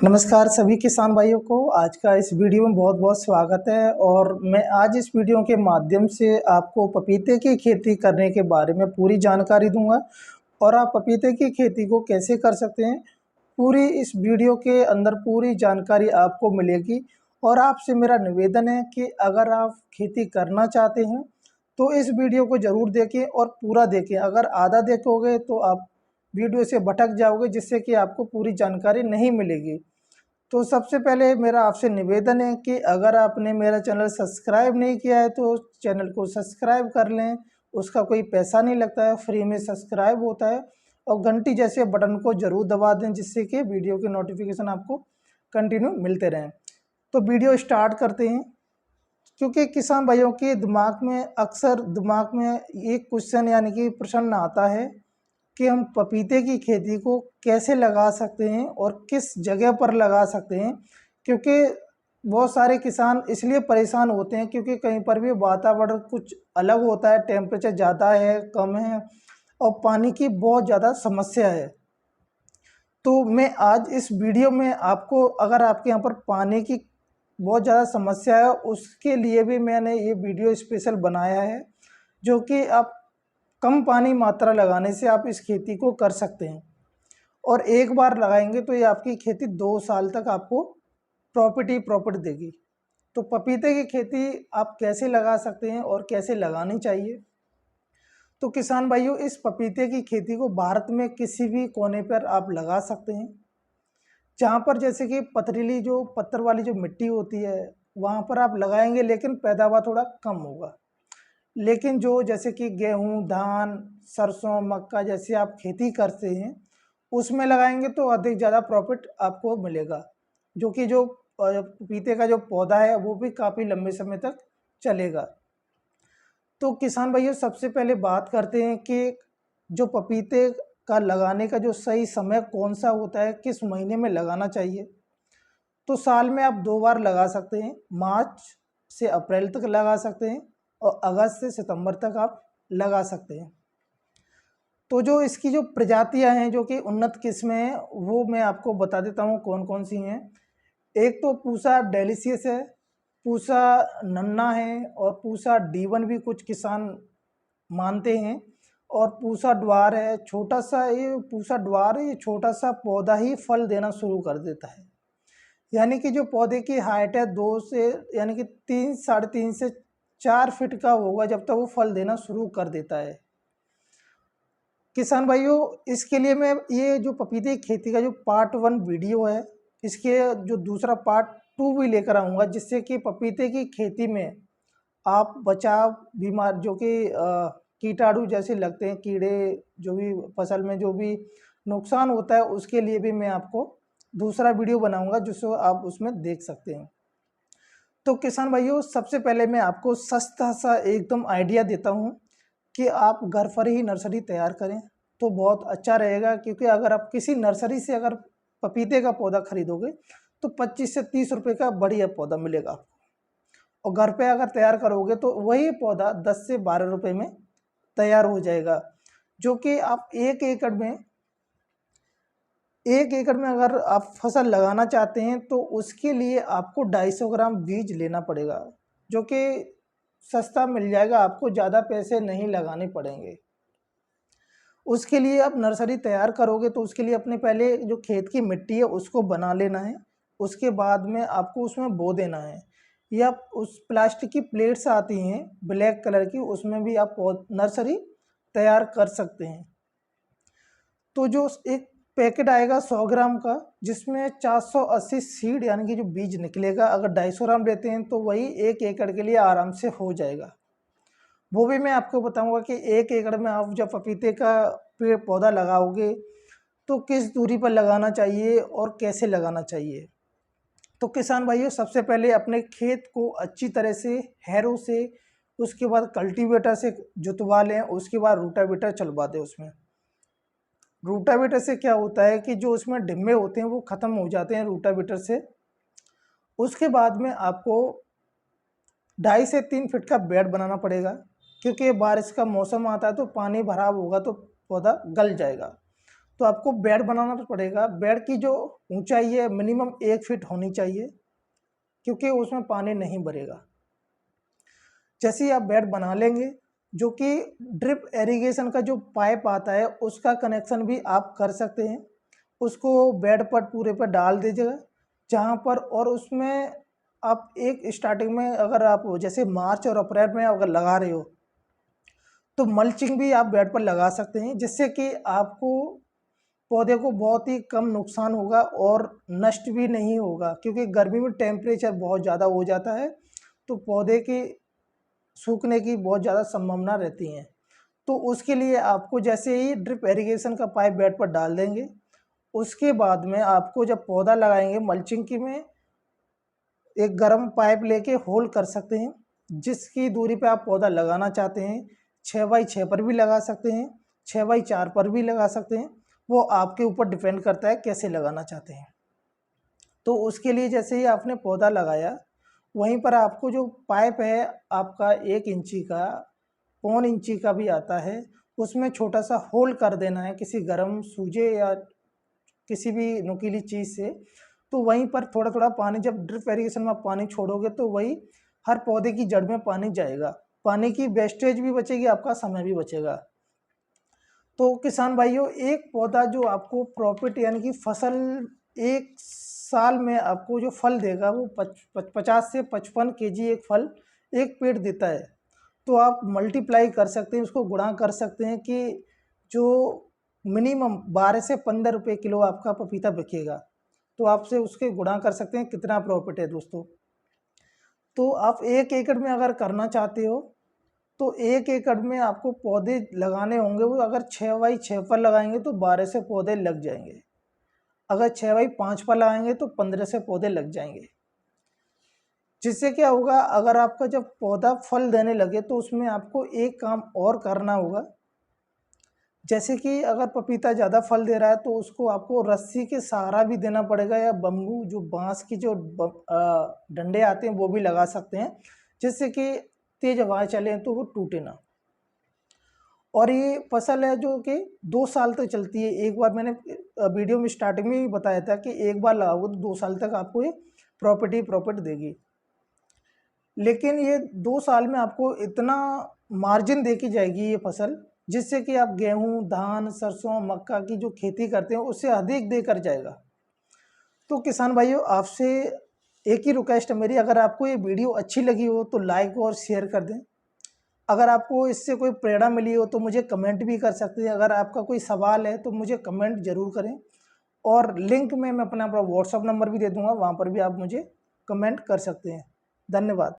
नमस्कार सभी किसान भाइयों को। आज का इस वीडियो में बहुत बहुत स्वागत है। और मैं आज इस वीडियो के माध्यम से आपको पपीते की खेती करने के बारे में पूरी जानकारी दूंगा और आप पपीते की खेती को कैसे कर सकते हैं, पूरी इस वीडियो के अंदर पूरी जानकारी आपको मिलेगी। और आपसे मेरा निवेदन है कि अगर आप खेती करना चाहते हैं तो इस वीडियो को ज़रूर देखें और पूरा देखें। अगर आधा देखोगे तो आप वीडियो से भटक जाओगे, जिससे कि आपको पूरी जानकारी नहीं मिलेगी। तो सबसे पहले मेरा आपसे निवेदन है कि अगर आपने मेरा चैनल सब्सक्राइब नहीं किया है तो चैनल को सब्सक्राइब कर लें। उसका कोई पैसा नहीं लगता है, फ्री में सब्सक्राइब होता है। और घंटी जैसे बटन को ज़रूर दबा दें, जिससे कि वीडियो के नोटिफिकेशन आपको कंटिन्यू मिलते रहें। तो वीडियो स्टार्ट करते हैं। क्योंकि किसान भाइयों के दिमाग में एक क्वेश्चन यानी कि प्रश्न आता है कि हम पपीते की खेती को कैसे लगा सकते हैं और किस जगह पर लगा सकते हैं। क्योंकि बहुत सारे किसान इसलिए परेशान होते हैं क्योंकि कहीं पर भी वातावरण कुछ अलग होता है, टेम्परेचर ज़्यादा है, कम है और पानी की बहुत ज़्यादा समस्या है। तो मैं आज इस वीडियो में आपको, अगर आपके यहाँ पर पानी की बहुत ज़्यादा समस्या है, उसके लिए भी मैंने ये वीडियो स्पेशल बनाया है, जो कि आप कम पानी मात्रा लगाने से आप इस खेती को कर सकते हैं। और एक बार लगाएंगे तो ये आपकी खेती 2 साल तक आपको प्रॉफिट ही प्रॉफिट देगी। तो पपीते की खेती आप कैसे लगा सकते हैं और कैसे लगानी चाहिए। तो किसान भाइयों, इस पपीते की खेती को भारत में किसी भी कोने पर आप लगा सकते हैं, जहाँ पर जैसे कि पथरीली जो पत्थर वाली जो मिट्टी होती है वहाँ पर आप लगाएंगे, लेकिन पैदावार थोड़ा कम होगा। लेकिन जो जैसे कि गेहूं, धान, सरसों, मक्का जैसे आप खेती करते हैं उसमें लगाएंगे तो अधिक ज़्यादा प्रॉफिट आपको मिलेगा। जो कि जो पपीते का जो पौधा है वो भी काफ़ी लंबे समय तक चलेगा। तो किसान भाइयों, सबसे पहले बात करते हैं कि जो पपीते का लगाने का जो सही समय कौन सा होता है, किस महीने में लगाना चाहिए। तो साल में आप 2 बार लगा सकते हैं, मार्च से अप्रैल तक लगा सकते हैं और अगस्त से सितंबर तक आप लगा सकते हैं। तो जो इसकी जो प्रजातियां हैं जो कि उन्नत किस्में हैं वो मैं आपको बता देता हूँ कौन कौन सी हैं। एक तो पूसा डेलिशियस है, पूसा नन्ना है और पूसा D1 भी कुछ किसान मानते हैं। और पूसा द्वार है, छोटा सा ये पूसा द्वार है, ये छोटा सा पौधा ही फल देना शुरू कर देता है। यानी कि जो पौधे की हाइट है 2 से यानी कि 3 साढ़े 3 से 4 फीट का होगा जब तक वो फल देना शुरू कर देता है। किसान भाइयों, इसके लिए मैं ये जो पपीते की खेती का जो पार्ट 1 वीडियो है, इसके जो दूसरा पार्ट 2 भी लेकर आऊँगा, जिससे कि पपीते की खेती में आप बचाव बीमार जो कि कीटाणु जैसे लगते हैं, कीड़े जो भी फसल में जो भी नुकसान होता है, उसके लिए भी मैं आपको दूसरा वीडियो बनाऊंगा जिसको आप उसमें देख सकते हैं। तो किसान भाइयों, सबसे पहले मैं आपको सस्ता सा एकदम आइडिया देता हूं कि आप घर पर ही नर्सरी तैयार करें तो बहुत अच्छा रहेगा। क्योंकि अगर आप किसी नर्सरी से अगर पपीते का पौधा खरीदोगे तो 25 से 30 रुपये का बढ़िया पौधा मिलेगा आपको। और घर पे अगर तैयार करोगे तो वही पौधा 10 से 12 रुपये में तैयार हो जाएगा। जो कि आप एक एकड़ में अगर आप फसल लगाना चाहते हैं तो उसके लिए आपको 250 ग्राम बीज लेना पड़ेगा, जो कि सस्ता मिल जाएगा, आपको ज़्यादा पैसे नहीं लगाने पड़ेंगे। उसके लिए आप नर्सरी तैयार करोगे तो उसके लिए अपने पहले जो खेत की मिट्टी है उसको बना लेना है। उसके बाद में आपको उसमें बो देना है, या उस प्लास्टिक की प्लेट्स आती हैं ब्लैक कलर की, उसमें भी आप नर्सरी तैयार कर सकते हैं। तो जो एक पैकेट आएगा 100 ग्राम का, जिसमें 480 सीड यानी कि जो बीज निकलेगा। अगर 250 ग्राम लेते हैं तो वही 1 एकड़ के लिए आराम से हो जाएगा। वो भी मैं आपको बताऊंगा कि 1 एकड़ में आप जब पपीते का पेड़ पौधा लगाओगे तो किस दूरी पर लगाना चाहिए और कैसे लगाना चाहिए। तो किसान भाइयों, सबसे पहले अपने खेत को अच्छी तरह से हैरो से, उसके बाद कल्टीवेटर से जुतवा लें, उसके बाद रूटावेटर चलवा दें उसमें। रूटावेटर से क्या होता है कि जो उसमें डिम्बे होते हैं वो ख़त्म हो जाते हैं रूटावेटर से। उसके बाद में आपको 2.5 से 3 फीट का बेड बनाना पड़ेगा, क्योंकि बारिश का मौसम आता है तो पानी भराव होगा तो पौधा गल जाएगा। तो आपको बेड बनाना पड़ेगा। बेड की जो ऊंचाई है मिनिमम 1 फीट होनी चाहिए, क्योंकि उसमें पानी नहीं भरेगा। जैसे ही आप बेड बना लेंगे, जो कि ड्रिप इरिगेशन का जो पाइप आता है उसका कनेक्शन भी आप कर सकते हैं। उसको बेड पर पूरे पर डाल दीजिएगा जहाँ पर, और उसमें आप एक स्टार्टिंग में अगर आप जैसे मार्च और अप्रैल में अगर लगा रहे हो तो मल्चिंग भी आप बेड पर लगा सकते हैं, जिससे कि आपको पौधे को बहुत ही कम नुकसान होगा और नष्ट भी नहीं होगा, क्योंकि गर्मी में टेम्परेचर बहुत ज़्यादा हो जाता है तो पौधे की सूखने की बहुत ज़्यादा संभावना रहती है। तो उसके लिए आपको जैसे ही ड्रिप इरिगेशन का पाइप बेड पर डाल देंगे, उसके बाद में आपको जब पौधा लगाएंगे मल्चिंग की में एक गर्म पाइप लेके होल कर सकते हैं, जिसकी दूरी पे आप पौधा लगाना चाहते हैं। 6x6 पर भी लगा सकते हैं, 6x4 पर भी लगा सकते हैं, वो आपके ऊपर डिपेंड करता है कैसे लगाना चाहते हैं। तो उसके लिए जैसे ही आपने पौधा लगाया, वहीं पर आपको जो पाइप है आपका 1 इंची का, 1.25 इंची का भी आता है, उसमें छोटा सा होल कर देना है किसी गर्म सूजे या किसी भी नुकीली चीज़ से। तो वहीं पर थोड़ा थोड़ा पानी, जब ड्रिप इरिगेशन में आप पानी छोड़ोगे तो वही हर पौधे की जड़ में पानी जाएगा, पानी की वेस्टेज भी बचेगी, आपका समय भी बचेगा। तो किसान भाइयों, एक पौधा जो आपको प्रॉफिट यानी कि फसल 1 साल में आपको जो फल देगा वो 50 से 55 केजी एक फल एक पेड़ देता है। तो आप मल्टीप्लाई कर सकते हैं, उसको गुणा कर सकते हैं कि जो मिनिमम 12 से 15 रुपये किलो आपका पपीता बिकेगा, तो आपसे उसके गुणा कर सकते हैं कितना प्रॉफिट है दोस्तों। तो आप 1 एकड़ में अगर करना चाहते हो तो 1 एकड़ में आपको पौधे लगाने होंगे, वो अगर 6x6 पर लगाएंगे तो 12 से पौधे लग जाएंगे, अगर 6x5 पर लगाएंगे तो 15 से पौधे लग जाएंगे। जिससे क्या होगा, अगर आपका जब पौधा फल देने लगे तो उसमें आपको एक काम और करना होगा। जैसे कि अगर पपीता ज़्यादा फल दे रहा है तो उसको आपको रस्सी के सहारा भी देना पड़ेगा, या बम्बू जो बांस की जो डंडे आते हैं वो भी लगा सकते हैं, जिससे कि तेज हवाएं चलें तो वो टूटे ना। और ये फसल है जो कि 2 साल तक चलती है। एक बार मैंने वीडियो में स्टार्टिंग में भी बताया था कि एक बार लगाओगे तो 2 साल तक आपको ये प्रॉपर्टी प्रॉफिट देगी। लेकिन ये 2 साल में आपको इतना मार्जिन दे के जाएगी ये फसल, जिससे कि आप गेहूं, धान, सरसों, मक्का की जो खेती करते हैं उससे अधिक देकर जाएगा। तो किसान भाइयों, आपसे एक ही रिक्वेस्ट है मेरी, अगर आपको ये वीडियो अच्छी लगी हो तो लाइक और शेयर कर दें। अगर आपको इससे कोई प्रेरणा मिली हो तो मुझे कमेंट भी कर सकते हैं। अगर आपका कोई सवाल है तो मुझे कमेंट जरूर करें, और लिंक में मैं अपना व्हाट्सअप नंबर भी दे दूंगा, वहाँ पर भी आप मुझे कमेंट कर सकते हैं। धन्यवाद।